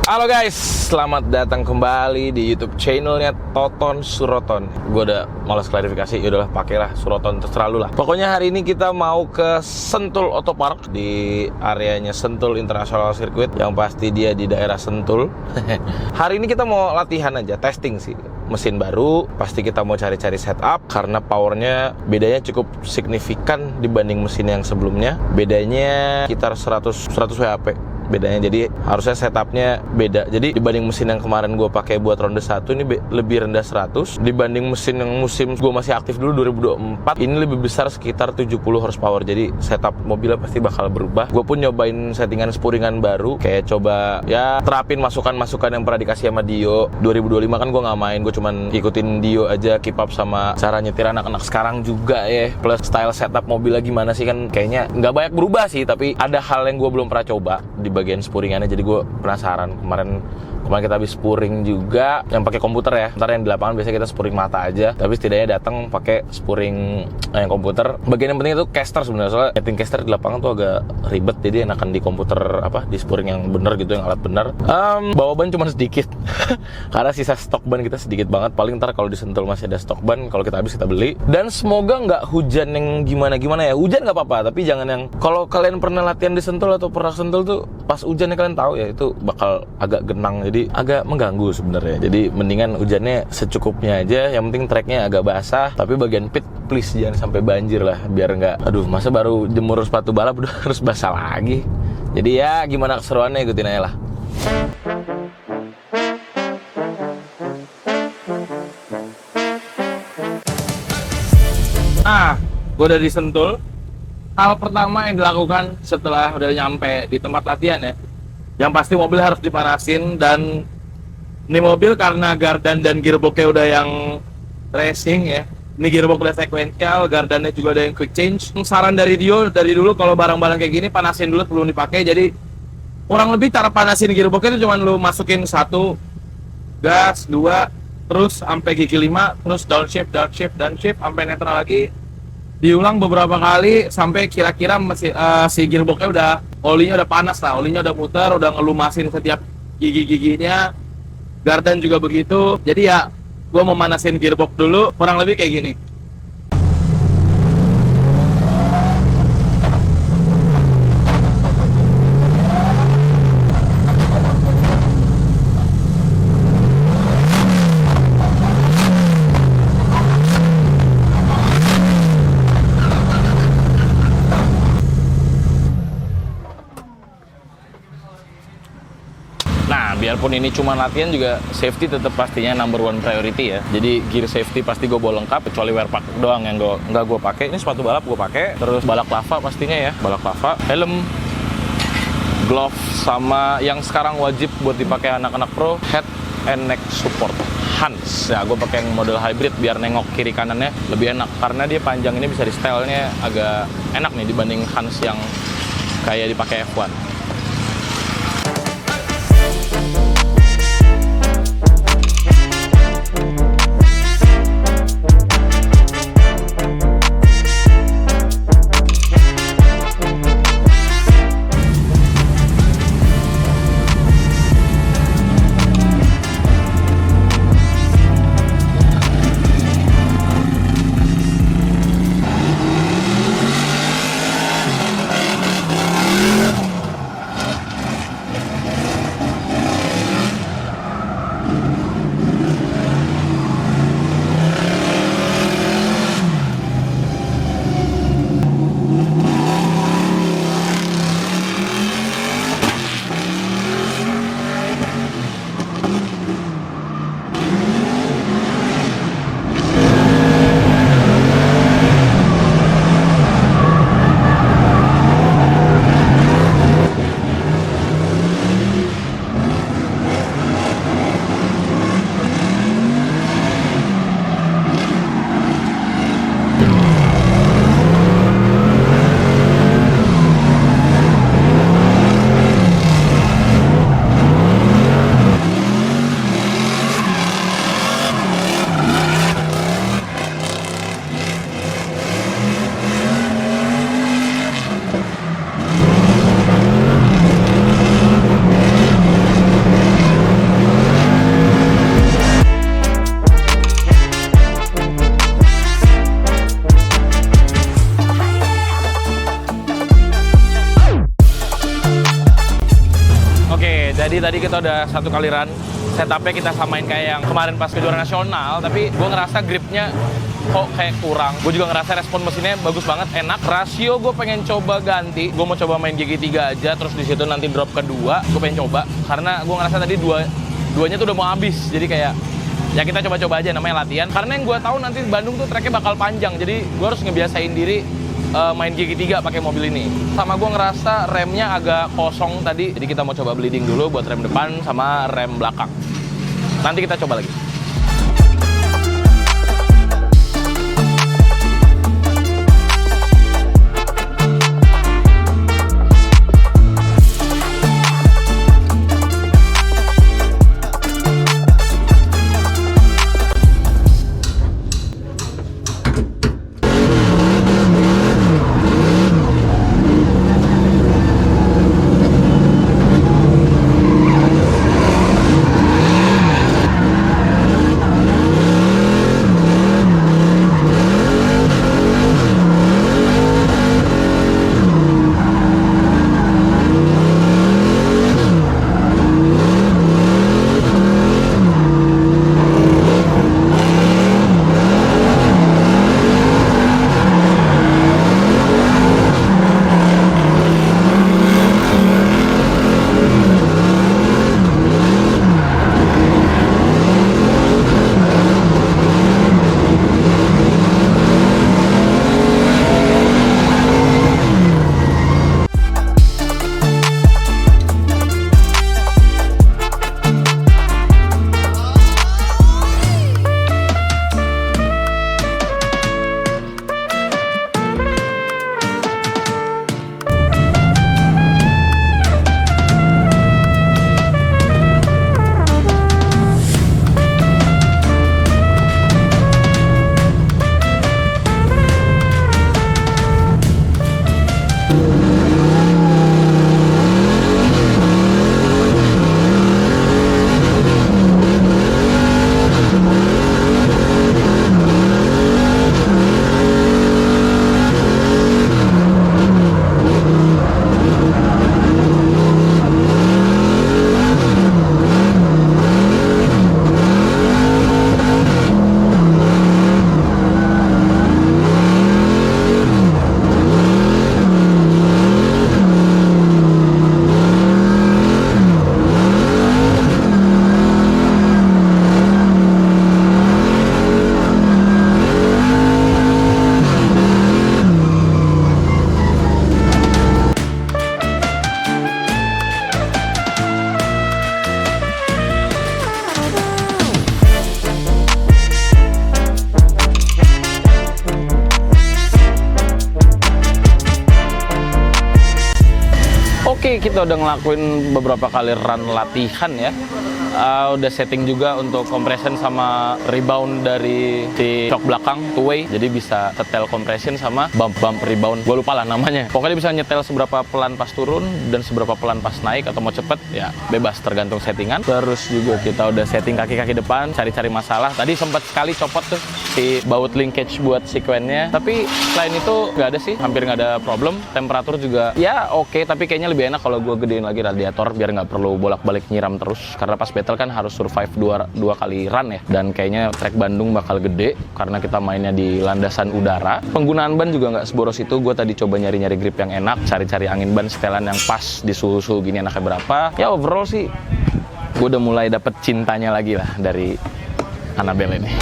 Halo guys, selamat datang kembali di YouTube channelnya Toton Suroton. Gue udah malas klarifikasi, yaudahlah pakailah Suroton, terserah lu lah. Pokoknya hari ini kita mau ke Sentul Auto Park di areanya Sentul International Circuit, yang pasti dia di daerah Sentul. Hari ini kita mau latihan aja, testing sih. Mesin baru, pasti kita mau cari-cari setup karena powernya bedanya cukup signifikan dibanding mesin yang sebelumnya. Bedanya sekitar 100 WHP bedanya, jadi harusnya setupnya beda. Jadi dibanding mesin yang kemarin gue pakai buat ronde 1 ini lebih rendah 100. Dibanding mesin yang musim gue masih aktif dulu 2024, ini lebih besar sekitar 70 horsepower. Jadi setup mobilnya pasti bakal berubah. Gue pun nyobain settingan spuringan baru, kayak coba ya terapin masukan-masukan yang pernah dikasih sama Dio. 2025 kan gue nggak main, gue cuman ikutin Dio aja, keep up sama cara nyetir anak-anak sekarang juga ya. Plus style setup mobilnya gimana sih, kan kayaknya nggak banyak berubah sih, tapi ada hal yang gue belum pernah coba di bagian spuringannya, jadi gue penasaran. Kemarin kita habis spuring juga yang pakai komputer ya. Ntar yang di lapangan biasanya kita spuring mata aja, tapi setidaknya datang pakai spuring yang komputer. Bagian yang penting itu caster sebenarnya, soalnya nyeting caster di lapangan tuh agak ribet, jadi enakan di komputer di spuring yang bener gitu, yang alat bener. Bawa ban cuma sedikit karena sisa stok ban kita sedikit banget. Paling ntar kalau di Sentul masih ada stok ban, kalau kita habis kita beli. Dan semoga nggak hujan yang gimana-gimana ya. Hujan nggak apa-apa, tapi jangan yang, kalau kalian pernah latihan di Sentul atau pernah Sentul tuh pas hujannya kalian tahu ya, itu bakal agak genang, jadi agak mengganggu sebenarnya. Jadi mendingan hujannya secukupnya aja, yang penting tracknya agak basah. Tapi bagian pit please jangan sampai banjir lah, biar nggak, aduh masa baru jemur sepatu balap udah harus basah lagi. Jadi ya gimana keseruannya, ikutin aja lah. Gue udah di Sentul. Hal pertama yang dilakukan setelah udah nyampe di tempat latihan ya, yang pasti mobil harus dipanasin. Dan ini mobil karena gardan dan gearboxnya udah yang racing ya, ini gearbox udah sequential, gardannya juga ada yang quick change. Saran dari Dio dari dulu, kalau barang-barang kayak gini panasin dulu sebelum dipakai. Jadi kurang lebih cara panasin gearboxnya itu cuman lu masukin 1 gas, 2 terus sampai gigi 5, terus downshift sampai netral lagi. Diulang beberapa kali sampai kira-kira si gearboxnya udah, olinya udah panas lah, olinya udah muter, udah ngelumasin setiap gigi-giginya. Gardan juga begitu. Jadi ya gue mau manasin gearbox dulu, kurang lebih kayak gini. Nah, biarpun ini cuma latihan juga safety tetap pastinya number one priority ya. Jadi gear safety pasti gue bawa lengkap, kecuali wear pack doang yang nggak gue pakai. Ini sepatu balap gue pakai, terus balaklava pastinya ya, balaklava, helm, glove, sama yang sekarang wajib buat dipakai anak-anak pro, head and neck support Hans. Ya, gue pakai yang model hybrid biar nengok kiri kanannya lebih enak, karena dia panjang ini bisa di stylenya agak enak nih dibanding Hans yang kayak dipakai F1. Jadi tadi kita udah 1 kali run, setupnya kita samain kayak yang kemarin pas kejuaraan nasional, tapi gue ngerasa gripnya kok kayak kurang. Gue juga ngerasa respon mesinnya bagus banget, enak. Rasio gue pengen coba ganti, gue mau coba main GG3 aja, terus di situ nanti drop kedua, gue pengen coba. Karena gue ngerasa tadi duanya tuh udah mau habis, jadi kayak ya kita coba-coba aja, namanya latihan. Karena yang gue tahu nanti Bandung tuh treknya bakal panjang, jadi gue harus ngebiasain diri main GG3 pakai mobil ini. Sama gue ngerasa remnya agak kosong tadi, jadi kita mau coba bleeding dulu buat rem depan sama rem belakang. Nanti kita coba lagi. Oke, kita udah ngelakuin beberapa kali run latihan ya. Udah setting juga untuk compression sama rebound dari si shock belakang two way, jadi bisa setel compression sama bump rebound, gue lupa lah namanya. Pokoknya bisa nyetel seberapa pelan pas turun dan seberapa pelan pas naik, atau mau cepet ya bebas tergantung settingan. Terus juga kita udah setting kaki-kaki depan, cari-cari masalah. Tadi sempat sekali copot tuh si baut linkage buat sequennya, tapi selain itu nggak ada sih, hampir nggak ada problem. Temperatur juga ya oke, tapi kayaknya lebih enak kalau gue gedein lagi radiator biar nggak perlu bolak-balik nyiram terus, karena pas battle kan harus survive dua kali run ya, dan kayaknya trek Bandung bakal gede karena kita mainnya di landasan udara. Penggunaan ban juga nggak seboros itu. Gue tadi coba nyari-nyari grip yang enak, cari-cari angin ban setelan yang pas di suhu-suhu gini enaknya berapa. Ya overall sih gue udah mulai dapet cintanya lagi lah dari Annabelle ini.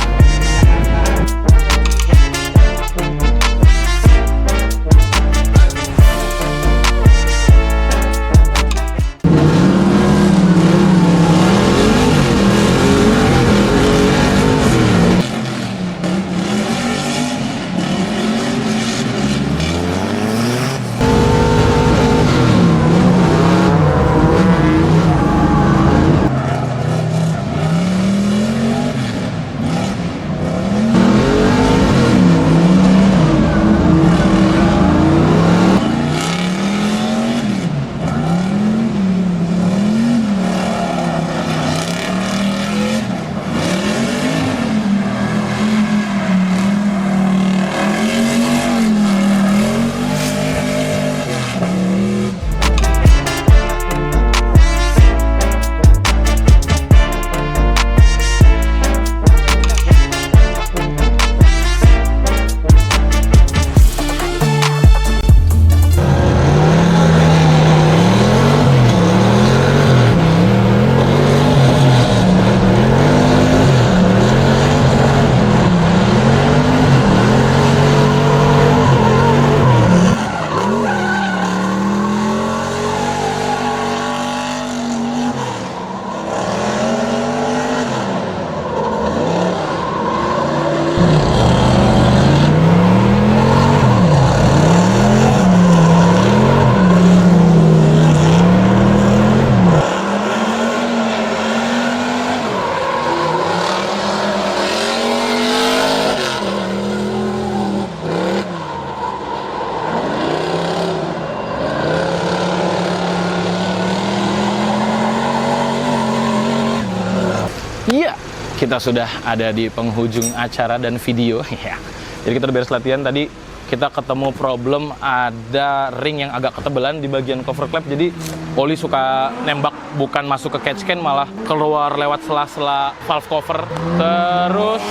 Iya, kita sudah ada di penghujung acara dan video. Ya. Jadi kita udah beres latihan tadi. Kita ketemu problem ada ring yang agak ketebalan di bagian cover klep. Jadi Oli suka nembak bukan masuk ke catch can, malah keluar lewat sela-sela valve cover. Terus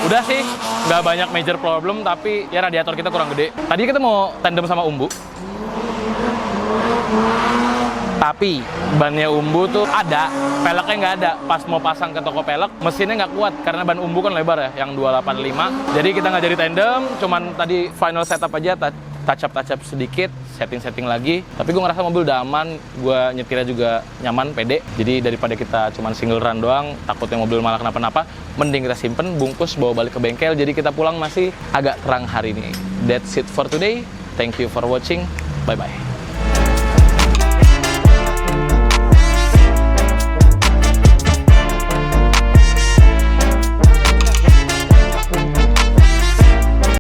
udah sih, nggak banyak major problem, tapi ya radiator kita kurang gede. Tadi kita mau tandem sama Umbu, tapi bannya Umbu tuh ada, peleknya nggak ada. Pas mau pasang ke toko pelek, mesinnya nggak kuat karena ban Umbu kan lebar ya, yang 285. Jadi kita nggak jadi tandem, cuman tadi final setup aja, touch up sedikit, setting lagi. Tapi gue ngerasa mobil udah aman, gue nyetirnya juga nyaman, pede. Jadi daripada kita cuman single run doang, takutnya mobil malah kenapa-napa, mending kita simpen, bungkus, bawa balik ke bengkel. Jadi kita pulang masih agak terang hari ini. That's it for today. Thank you for watching. Bye-bye.